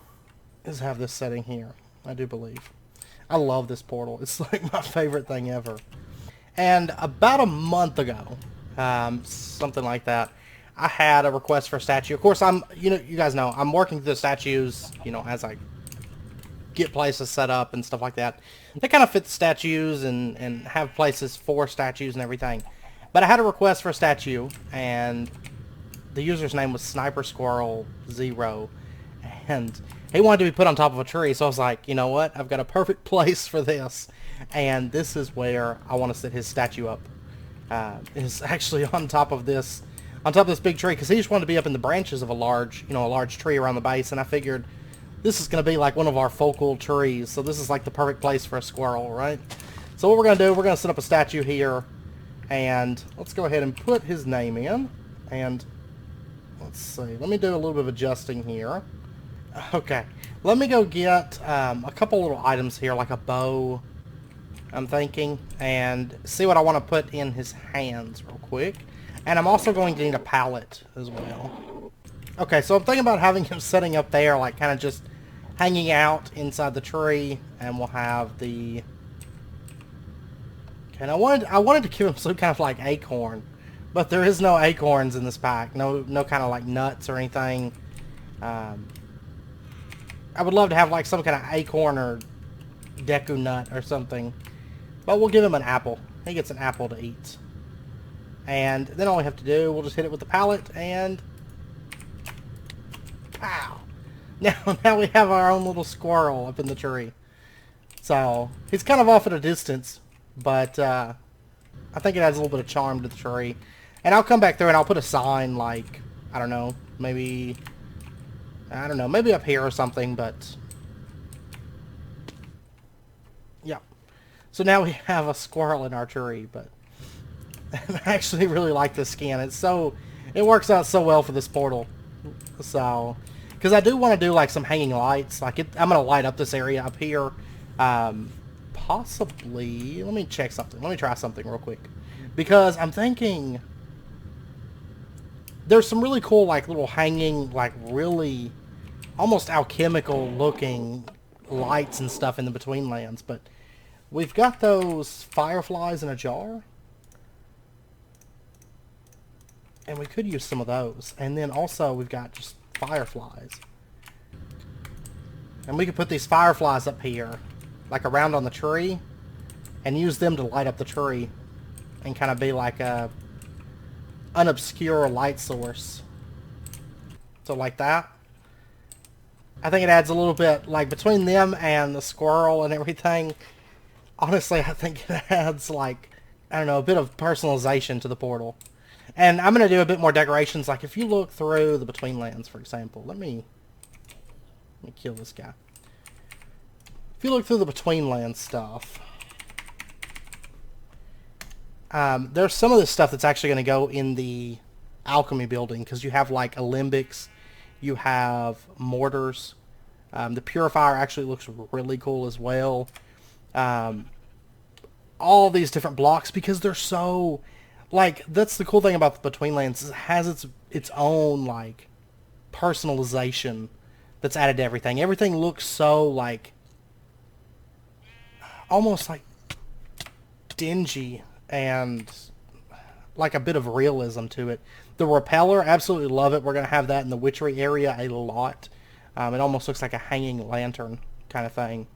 is have this setting here. I do believe. I love this portal. It's like my favorite thing ever. And about a month ago, something like that, I had a request for a statue. Of course, you guys know, I'm working through the statues, as I get places set up and stuff like that. They kind of fit the statues and have places for statues and everything. But I had a request for a statue, and the user's name was Sniper Squirrel 0, and he wanted to be put on top of a tree. So I was like, you know what? I've got a perfect place for this, and this is where I want to set his statue up. It's actually on top of this big tree, because he just wanted to be up in the branches of a large tree around the base, and I figured this is going to be like one of our focal trees, so this is like the perfect place for a squirrel, right? So what we're going to do, we're going to set up a statue here, and let's go ahead and put his name in, and let's see, let me do a little bit of adjusting here. Okay, let me go get a couple little items here, like a bow, I'm thinking, and see what I want to put in his hands real quick. And I'm also going to need a pallet as well. Okay, so I'm thinking about having him setting up there, like kind of just hanging out inside the tree, and we'll have the... Okay, and I wanted to give him some kind of like acorn, but there is no acorns in this pack. No kind of like nuts or anything. I would love to have like some kind of acorn or deku nut or something, but we'll give him an apple. He gets an apple to eat. And then all we have to do, we'll just hit it with the pallet, and pow! Now we have our own little squirrel up in the tree. So he's kind of off at a distance, but I think it adds a little bit of charm to the tree. And I'll come back through and I'll put a sign, like, I don't know, maybe up here or something, but yeah. So now we have a squirrel in our tree, but I actually really like this skin. It works out so well for this portal. So, because I do want to do like some hanging lights. I'm going to light up this area up here. Possibly, let me check something. Let me try something real quick. Because I'm thinking there's some really cool like little hanging, like really almost alchemical looking lights and stuff in the Betweenlands. But we've got those fireflies in a jar. And we could use some of those. And then also we've got just fireflies. And we could put these fireflies up here, like around on the tree, and use them to light up the tree and kind of be like a unobscure light source. So like that. I think it adds a little bit, like between them and the squirrel and everything, honestly I think it adds like, I don't know, a bit of personalization to the portal. And I'm going to do a bit more decorations. Like if you look through the Betweenlands, for example, let me kill this guy. If you look through the Betweenlands stuff, there's some of this stuff that's actually going to go in the alchemy building, because you have like alembics, you have mortars. The purifier actually looks really cool as well. All these different blocks, because they're so... Like, that's the cool thing about the Betweenlands, is it has its own, like, personalization that's added to everything. Everything looks so, like, almost, like, dingy and, like, a bit of realism to it. The repeller, absolutely love it. We're going to have that in the witchery area a lot. It almost looks like a hanging lantern kind of thing.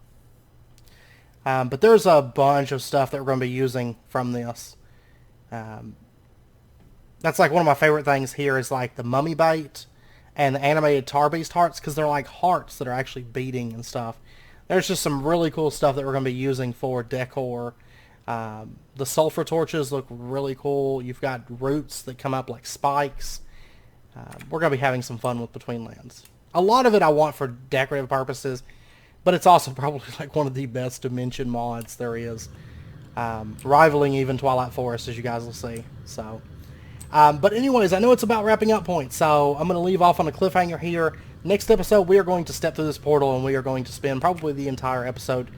But there's a bunch of stuff that we're going to be using from this. That's like one of my favorite things here is like the mummy bait and the animated tar beast hearts, because they're like hearts that are actually beating and stuff. There's just some really cool stuff that we're going to be using for decor. The sulfur torches look really cool. You've got roots that come up like spikes. We're going to be having some fun with Betweenlands. A lot of it I want for decorative purposes, but it's also probably like one of the best dimension mods there is. Rivaling even Twilight Forest, as you guys will see. So, but anyways, I know it's about wrapping up point, so I'm going to leave off on a cliffhanger here. Next episode, we are going to step through this portal, and we are going to spend probably the entire episode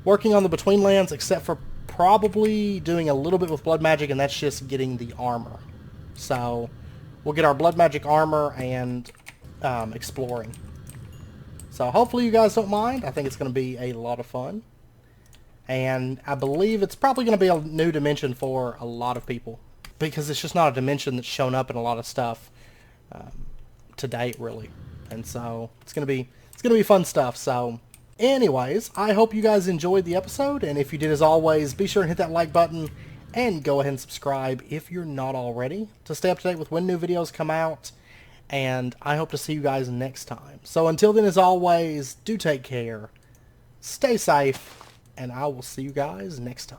working on the Betweenlands, except for probably doing a little bit with blood magic, and that's just getting the armor. So, we'll get our blood magic armor and exploring. So, hopefully you guys don't mind. I think it's going to be a lot of fun. And I believe it's probably going to be a new dimension for a lot of people, because it's just not a dimension that's shown up in a lot of stuff to date, really. And so it's going to be fun stuff. So anyways, I hope you guys enjoyed the episode, and if you did, as always, be sure and hit that like button and go ahead and subscribe if you're not already, to stay up to date with when new videos come out. And I hope to see you guys next time. So until then, as always, do take care, stay safe, and I will see you guys next time.